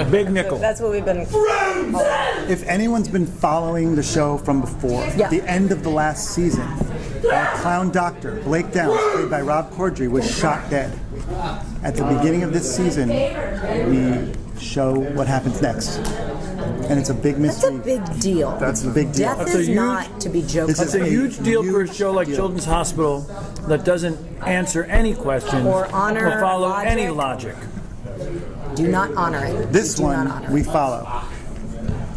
Big nickel. That's what we've been. If anyone's been following the show from before, Yeah. the end of the last season, our clown doctor, Blake Downs, played by Rob Corddry, was shot dead. At the beginning of this season, we show what happens next. And it's a big That's mystery. a big deal. That's a big deal. Death That's a is huge- not to be joked This is about. It's a huge deal for a huge show like deal. Children's Hospital that doesn't answer any questions Or honor follow logic. any logic. Do not honor it. This Do not one honor we it. follow.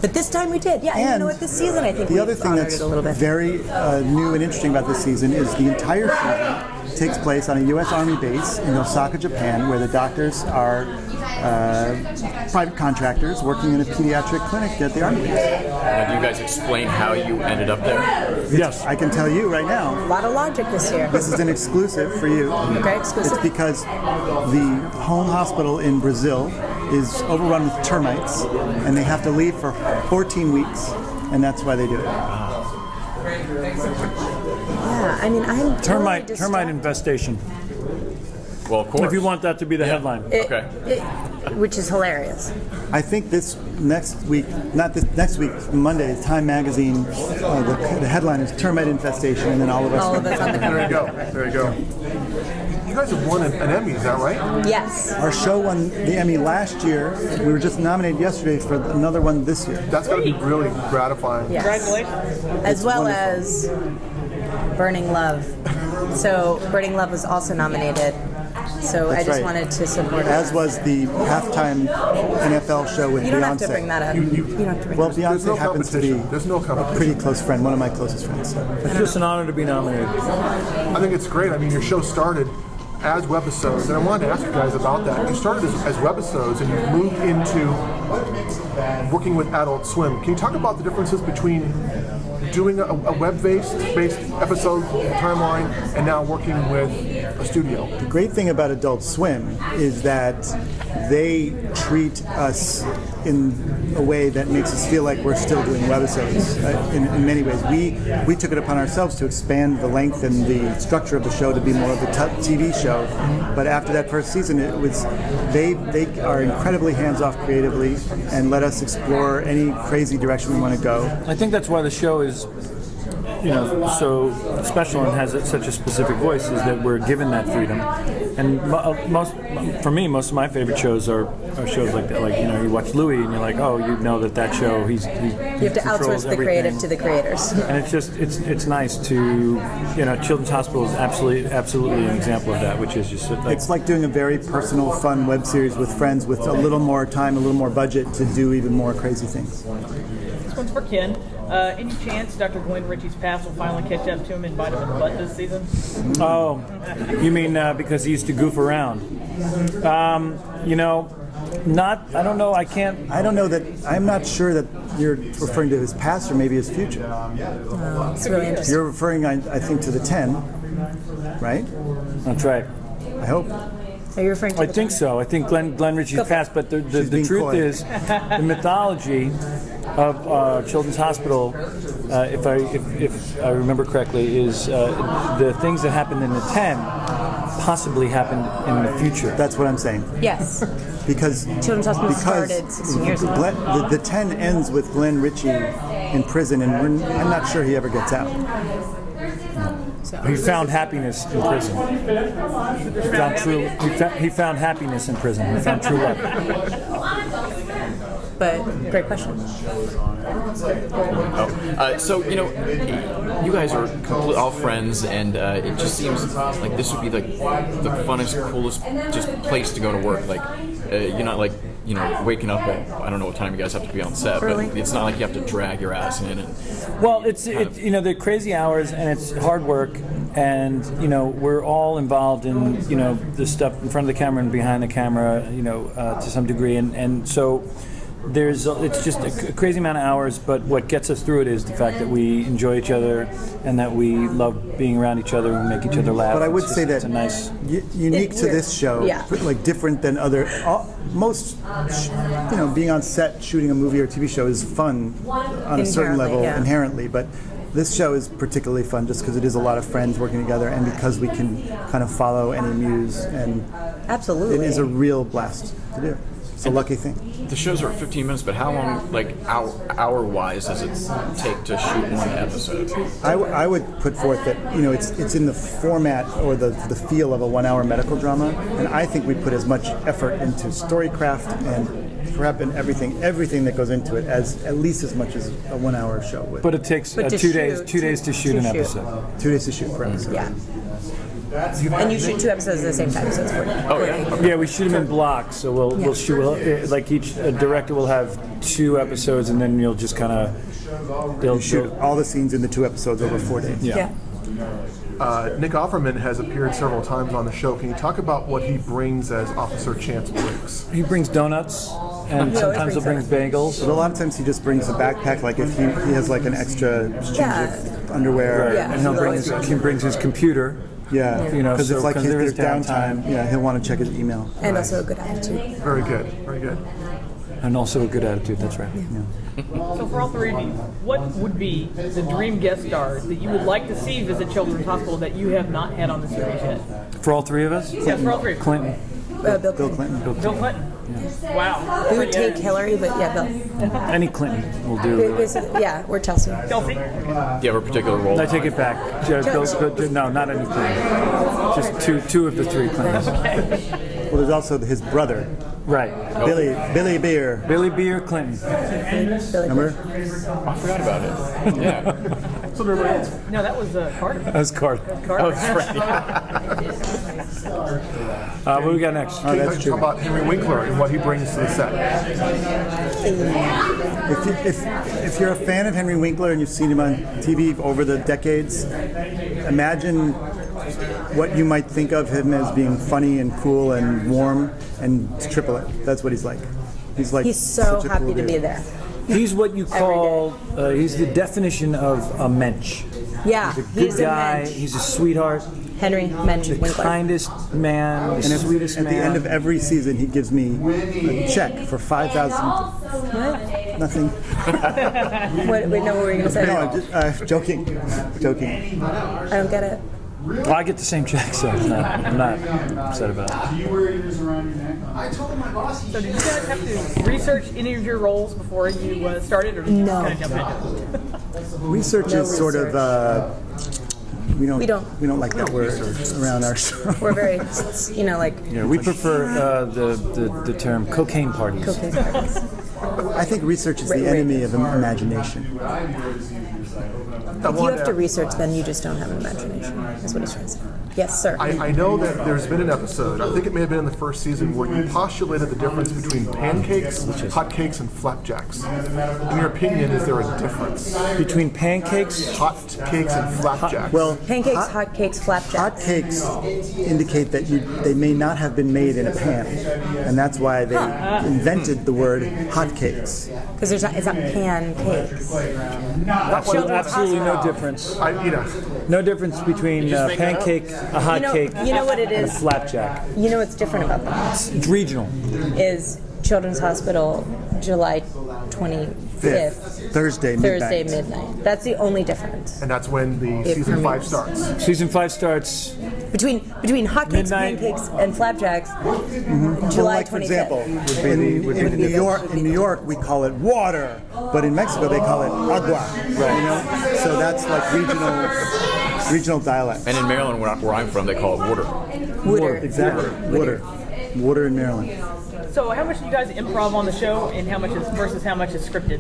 But this time we did. Yeah, and you know what? This season I think the we other thing honored that's it a little bit. very new and interesting about this season is the entire season takes place on a U.S. Army base in Osaka, Japan, where the doctors are private contractors working in a pediatric clinic at the Army base. Do you guys explain how you ended up there? Yes. I can tell you right now, A lot of logic this year. this is an exclusive for you. Okay, exclusive. It's because the home hospital in Brazil is overrun with termites, and they have to leave for 14 weeks, and that's why they do it. Yeah, I mean, I'm totally Termite distracted. infestation. Well, of course. If you want that to be the headline. Okay. Which is hilarious. I think this next week, not this next week, Monday, Time Magazine, the headline is Termite Infestation, and then all of us. All of us on the cover. There you go. There you go. You guys have won an Emmy, is that right? Yes. Our show won the Emmy last year. We were just nominated yesterday for another one this year. That's got to be really gratifying. Yes. Congratulations. As well wonderful. as Burning Love. So Burning Love was also nominated. So That's I just right. wanted to support it. As was the halftime NFL show with You don't Beyonce. have to bring that up. You don't have to bring Well, that up. There's no Beyonce happens to be competition. There's no a competition. pretty close friend, one of my closest friends. It's just an honor to be nominated. I think it's great. I mean, your show started as webisodes, and I wanted to ask you guys about that. You started as webisodes, and you moved into working with Adult Swim. Can you talk about the differences between doing a web-based episode timeline and now working with a studio? The great thing about Adult Swim is that they treat us in a way that makes us feel like we're still doing webisodes. In many ways, we took it upon ourselves to expand the length and the structure of the show to be more of a TV show. But after that first season, it was they are incredibly hands-off creatively and let us explore any crazy direction we want to go. I think that's why the show is, so special and has such a specific voice, is that we're given that freedom. And most of my favorite shows are shows like that. Like, you watch Louis and you're like, oh, you know that show, he You have to outsource the creative to the creators. And it's nice to, Children's Hospital is absolutely an example of that, which is just like, It's like doing a very personal, fun web series with friends with a little more time, a little more budget to do even more crazy things. This one's for Ken. Any chance Dr. Gwen Ritchie's past will finally catch up to him and bite him in the butt this season? oh, you mean because he used to goof around? Not. I don't know. I can't. I don't know that. I'm not sure that you're referring to his past or maybe his future. It's really interesting. You're referring, I think, to the 10, right? That's right. I hope. Are you referring to I the think so. I think Glenn Ritchie's passed, but the being truth coy. is, the mythology of Children's Hospital, if I remember correctly, is the things that happened in the 10 possibly happened in the future. That's what I'm saying. Yes. Because Children's Hospital started 16 years ago. The 10 ends with Glenn Ritchie in prison, and I'm not sure he ever gets out. So. He found happiness in prison. He found happiness in prison. He found true love. But great question. So, you guys are all friends, and it just seems like this would be the funnest, coolest just place to go to work. Like, you're not like, waking up at, I don't know what time you guys have to be on set, Early. but it's not like you have to drag your ass in. And Well, they're crazy hours and it's hard work, and we're all involved in the stuff in front of the camera and behind the camera, to some degree, and so. It's just a crazy amount of hours, but what gets us through it is the fact that we enjoy each other and that we love being around each other and make each other laugh. But I would It's say just- that it's a nice. unique to this show, Yeah. like different than other most, being on set shooting a movie or TV show is fun on a certain Inherently, level yeah. inherently, but this show is particularly fun just because it is a lot of friends working together and because we can kind of follow any muse, and Absolutely. it is a real blast to do. It's a lucky thing. The shows are 15 minutes, but how long, like hour-wise, does it take to shoot one episode? I would put forth that it's in the format or the feel of a 1 hour medical drama, and I think we put as much effort into storycraft and prep and everything that goes into it as at least as much as a 1 hour show would. But it takes But to 2 days. shoot- 2 days to shoot to an shoot. episode. 2 days to shoot per episode. Yeah. And you shoot 2 episodes at the same time, so it's 40. Oh, yeah? Yeah, we shoot them in blocks. So we'll shoot like each director will have 2 episodes, and then you'll just kind of You shoot all the scenes in the 2 episodes over 4 days. Yeah. Nick Offerman has appeared several times on the show. Can you talk about what he brings as Officer Chance Briggs? He brings donuts, and He always sometimes he'll bring brings bagels. But a lot of times he just brings a backpack, like if he has like an extra change Yeah. of underwear. Yeah. And he brings his computer. Yeah, So it's like because there his is downtime. Yeah, he'll want to check his email. And also a good attitude. Very good, very good. And also a good attitude, that's right. So for all three of you, what would be the dream guest stars that you would like to see visit Children's Hospital that you have not had on the series yet? For all 3 of us? Yes, for all three. Clinton. Bill Bill Clinton. Clinton. Bill Clinton. Wow. We would take Hillary, but yeah, Bill. Any Clinton will do. Basically, yeah, we're Chelsea. Chelsea. Do you have a particular role? I take it back. No, not any Clinton. Just two of the 3 Clintons. Well, there's also his brother, Right. Billy Beer. Billy Beer Clinton. Billy. Remember? I forgot about it. Yeah. So everybody else. No, that was Carter. That's Carter. Carter. Oh, that's right. What do we got next? Oh, that's Talk true. about Henry Winkler and what he brings to the set. If you're a fan of Henry Winkler and you've seen him on TV over the decades, imagine what you might think of him as being funny and cool and warm, and triple it. That's what he's like. He's so such a happy cool to dude. be there. He's what you call, he's the definition of a mensch. Yeah, Good he's guy, a mensch. he's a sweetheart, Henry Mensch the Winkler. kindest man, the And sweetest at man. the end of every season, he gives me a check for $5,000. What? Nothing. Wait, no, what were you going to say? No, I'm just joking. Joking. I don't get it. Well, I get the same check, so I'm not upset about it. So did you guys have to research any of your roles before you started, or did you No. kind of jump into it? Research No is sort of we don't like that word around our show. We're very, like Yeah, we prefer the term cocaine parties. cocaine parties. I think research is the Right. enemy of imagination. If you have to research, then you just don't have an imagination. That's what he's trying to say. Yes, sir. I know that there's been an episode, I think it may have been in the first season, where you postulated the difference between pancakes, hotcakes, and flapjacks. In your opinion, is there a difference? Between pancakes, Hotcakes and flapjacks. Well, Pancakes, hotcakes, flapjacks. hotcakes indicate that they may not have been made in a pan, and that's why they invented the word hotcakes. Because it's not pancakes. absolutely no difference. No difference between pancake, a hot cake, You know what it and a is? flapjack. You know what's different about that? It's regional. Is Children's Hospital, July 25th, Thursday midnight. That's the only difference. And that's when the It season 5 premieres. starts. Season 5 starts. Between hotcakes, Midnight. pancakes, and flapjacks, Well, July like for 25th. example, in New York we call it water, but in Mexico they call it agua. Right. So that's like regional dialect. And in Maryland, where I'm from, they call it water. Water. Exactly. Water in Maryland. So how much do you guys improv on the show, and how much is scripted?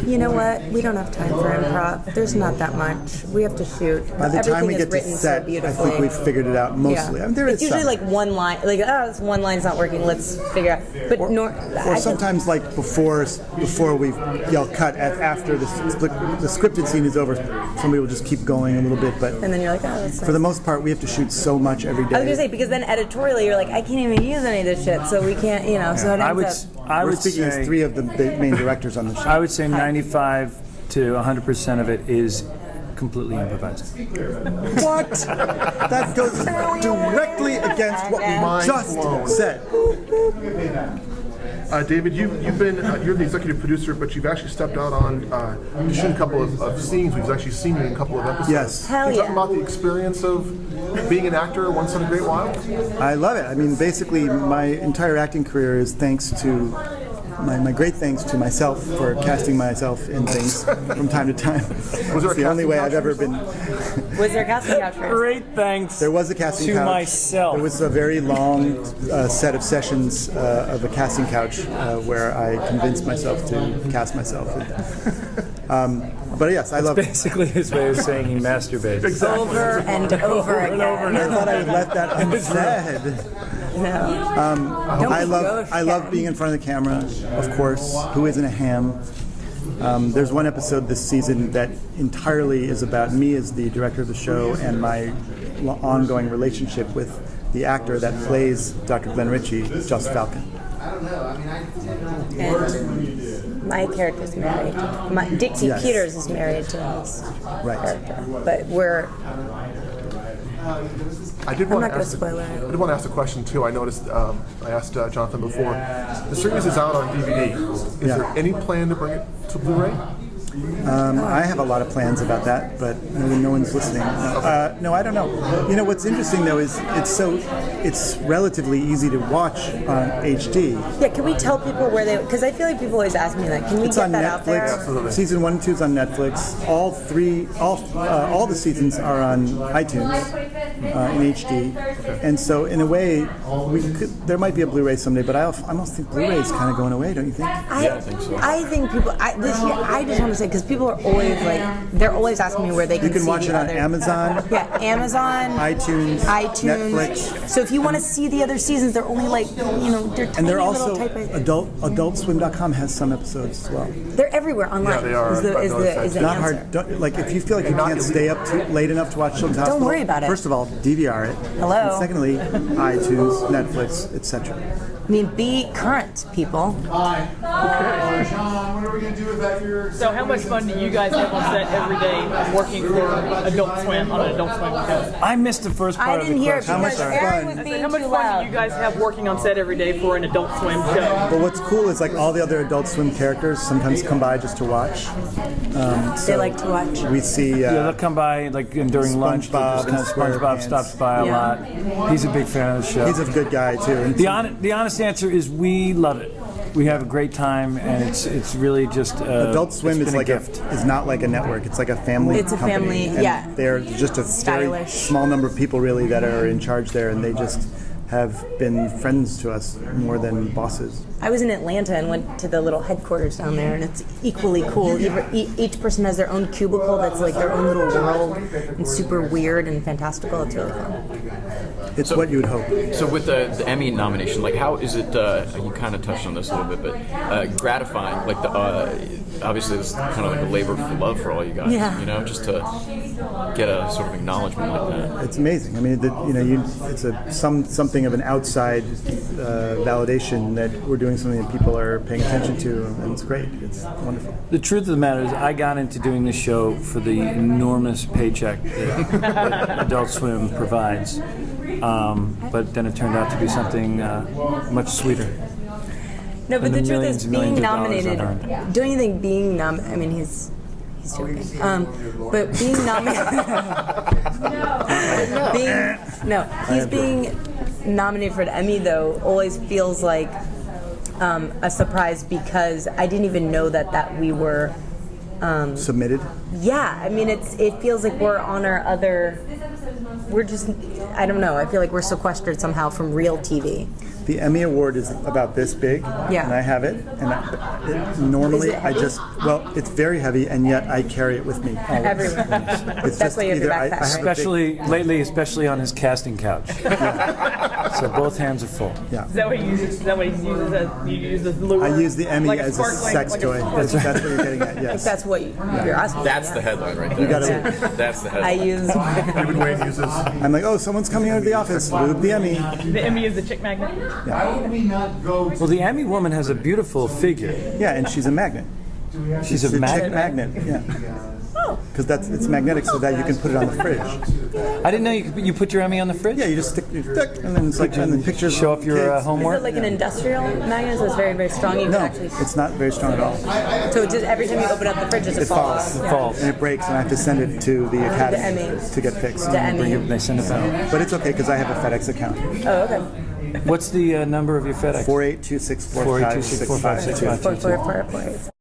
You know what? We don't have time for improv. There's not that much. We have to shoot. By the time we Everything is get to written set, so I beautifully. think we've figured it out mostly. I mean, there it's is usually some. like one line, this one line's not working. Let's figure out. But Or sometimes, like before we yell cut after the scripted scene is over, somebody will just keep going a little bit. But and then you're like, oh, that's for the most part, we have to shoot so much every day. I was gonna say, because then editorially you're like, I can't even use any of this shit, so we can't, So it ends up. I We're would speaking as say 3 of the main directors on the show. I would say 95 to 100% of it is completely improvised. What? That goes directly against what we just said. David, you've been you're the executive producer, but you've actually stepped out on to shoot a couple of scenes. We've actually seen you in a couple of episodes. Yes. Hell Can you talk yeah. about the experience of being an actor once in a great while? I love it. I mean, basically, my entire acting career is thanks to my great thanks to myself for casting myself in things from time to time. Was there It's a the only casting way couch I've ever for been. Was there a casting couch first? Great thanks. There was a casting to couch. myself. There was a very long set of sessions of a casting couch where I convinced myself to cast myself. But yes, I love it. Basically his way of saying he masturbates. Over and over again. I thought I would let that unsaid. No. Don't I be love gauche. being in front of the camera, of course. Who isn't a ham? There's one episode this season that entirely is about me as the director of the show and my ongoing relationship with the actor that plays Dr. Glenn Ritchie, Just Falcon. And my character's married. Dixie Yes. Peters is married to his Right. character. But we're... I did I'm want not to going to ask. spoil it. I did want to ask a question too. I noticed. I asked Jonathan before. The series is out on DVD. Is there any plan to bring it to Blu-ray? I have a lot of plans about that, but no one's listening. No, I don't know. You know what's interesting though is it's relatively easy to watch on HD. Yeah, can we tell people where they... Because I feel like people always ask me that. Can we It's get on that out there? Netflix. Season 1 and 2 is on Netflix. All the seasons are on iTunes in HD. And so in a way, there might be a Blu-ray someday, but I almost think Blu-ray is kind of going away. Don't you think? I think so. I think people... this year, I just want to say, because people are always like... They're always asking me where they can You can see watch the it on other... Amazon. Yeah, Amazon, iTunes, Netflix. So if you want to see the other seasons, they're only like, they're tiny And they're little also type of... AdultSwim.com has some episodes as well. They're everywhere online. Yeah, they are. Is the, I've is noticed the, that is the too. Not answer. hard. Like if you feel like you can't stay up late enough to watch Children's Hospital, worry about it. First of all, DVR it. Hello. And secondly, iTunes, Netflix, etc. I mean, be current, people. Sean, what are we going to do about your... So how much fun do you guys have on set every day working for Adult Swim on an Adult Swim show? I missed the first I part of didn't the hear it question. much because fun? Aaron was I said, being how much too fun loud. do you guys have working on set every day for an Adult Swim show? But what's cool is like all the other Adult Swim characters sometimes come by just to watch. They like to watch. We see Yeah, they'll come by like during lunch. SpongeBob Kind of SpongeBob SquarePants. stops by a lot. He's a big fan of the show. he's a good guy too. And The honest answer is we love it. We have a great time, and it's really just Adult Swim it's is been like a gift. is not like a network. It's like a family. It's a company. family, And yeah. They're just a very Stylish. small number of people really that are in charge there, and they just have been friends to us more than bosses. I was in Atlanta and went to the little headquarters down there, and it's equally cool. Each person has their own cubicle that's like their own little world and super weird and fantastical. It's really fun. It's what you would hope. So with the Emmy nomination, like how is it? You kind of touched on this a little bit, but gratifying. Like obviously this is kind of like a labor of love for all you guys. Yeah. You know, just to get a sort of acknowledgement like that. It's amazing. I mean, it's something of an outside validation that we're doing something that people are paying attention to, and it's great. It's wonderful. The truth of the matter is, I got into doing this show for the enormous paycheck that Adult Swim provides, but then it turned out to be something much sweeter. No, but And the the truth millions is, and being millions of dollars nominated. unearned. Don't you think being I mean, he's joking. But being nominated. Being nominated for an Emmy though always feels like a surprise because I didn't even know that we were. Submitted. Yeah, I mean, it feels like we're on our other. We're just. I don't know. I feel like we're sequestered somehow from real TV. The Emmy Award is about this big, Yeah. and I have it. And normally, Is it heavy? it's very heavy, and yet I carry it with me always. Everywhere. It's That's why you have your either backpack, have right? a big- Especially on his casting couch. So both hands are full. yeah. Is that what he uses? Is that what he uses as you use as lure? I use the Emmy like as a sparkling- sex like toy. sparkling- That's what you're getting at. Yes. That's what you're asking. That's yeah. the headline right there. You gotta- That's the I headline. use. David Wain uses. I'm like, oh, someone's coming out of the office. Lube the Emmy. The Emmy is the chick magnet. Why would we not go Well, the Emmy woman has a beautiful figure. Yeah, and she's a magnet. She's She's a a chick magnet. magnet. Yeah. Oh. because it's magnetic, so that you can put it on the fridge. I didn't know you put your Emmy on the fridge. Yeah, you just stick, and then it's like, and then pictures Show off your kids. Is homework. it like an industrial magnet? So it's very, very strong. You No, can actually. it's not very strong at all. So it just every time you open up the fridge, it falls. It Yeah. falls, and it breaks, and I have to send it to the academy Emmy. to get fixed. The Emmy. They send it back. But it's okay because I have a FedEx account. Oh, okay. What's the number of your FedEx? 48264565. 48264565. 4.